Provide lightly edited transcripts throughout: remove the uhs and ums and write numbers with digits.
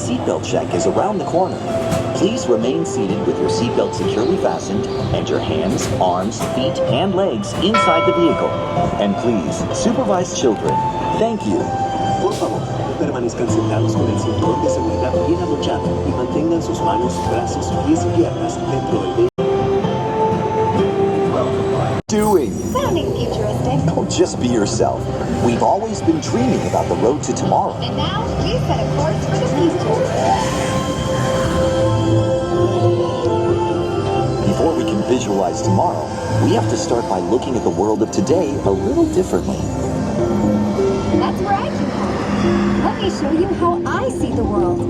seatbelt check is around the corner. Please remain seated with your seatbelt securely fastened and your hands, arms, feet, and legs inside the vehicle. And please, supervise children. Thank you. Por favor, permanezcan sentados con el cinturón de seguridad bien abrochado y mantengan sus manos, brazos, pies y piernas dentro del vehículo. Sounding futuristic. Oh, just be yourself. We've always been dreaming about the road to tomorrow. And now, we set a course for the future. Before we can visualize tomorrow, we have to start by looking at the world of today a little differently. That's where I can help. Let me show you how I see the world.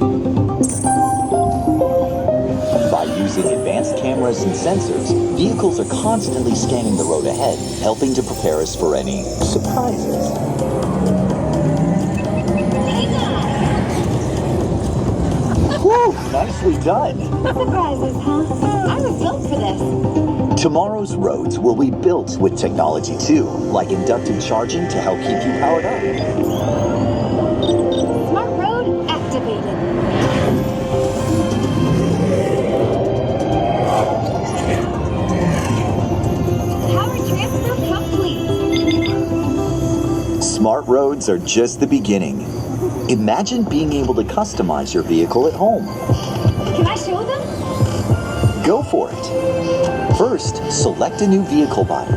By using advanced cameras and sensors, vehicles are constantly scanning the road ahead, helping to prepare us for any surprises. Whew, nicely done. Surprises, huh? I was built for this. Tomorrow's roads will be built with technology too, like inductive charging to help keep you powered up. Smart road activated. Power transfer complete. Smart roads are just the beginning. Imagine being able to customize your vehicle at home. Can I show them? Go for it. First, select a new vehicle body.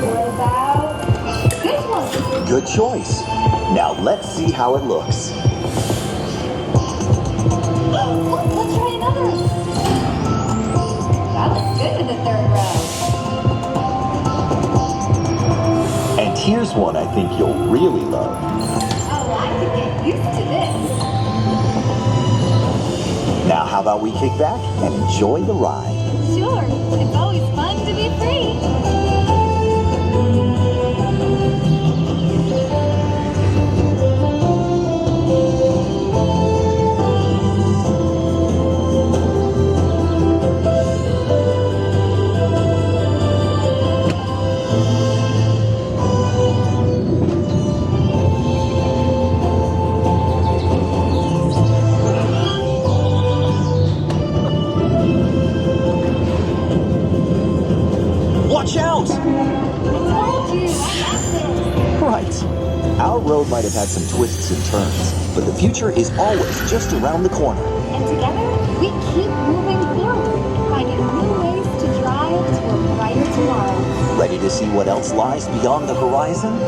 What about this one? Good choice. Now let's see how it looks. Let's try another. That looks good in the third row. And here's one I think you'll really love. Oh, I could get used to this. Now how about we kick back and enjoy the ride? Sure, it's always fun to be free. Watch out! I told you, I got this. Right. Our road might have had some twists and turns, but the future is always just around the corner. And together, we keep moving forward, finding new ways to drive to a brighter tomorrow. Ready to see what else lies beyond the horizon?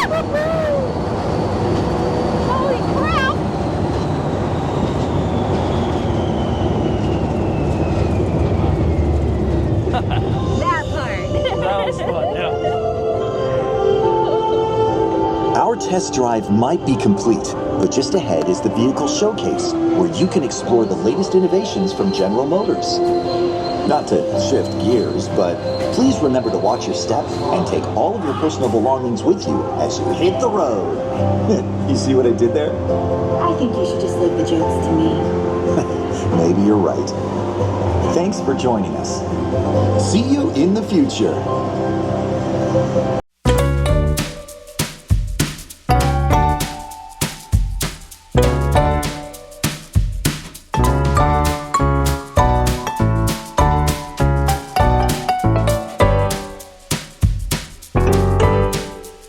Let's go. Holy crap! That part. That was fun, yeah. Our test drive might be complete, but just ahead is the vehicle showcase, where you can explore the latest innovations from General Motors. Not to shift gears, but please remember to watch your step and take all of your personal belongings with you as you hit the road. You see what I did there? I think you should just leave the jokes to me. Maybe you're right. Thanks for joining us. See you in the future.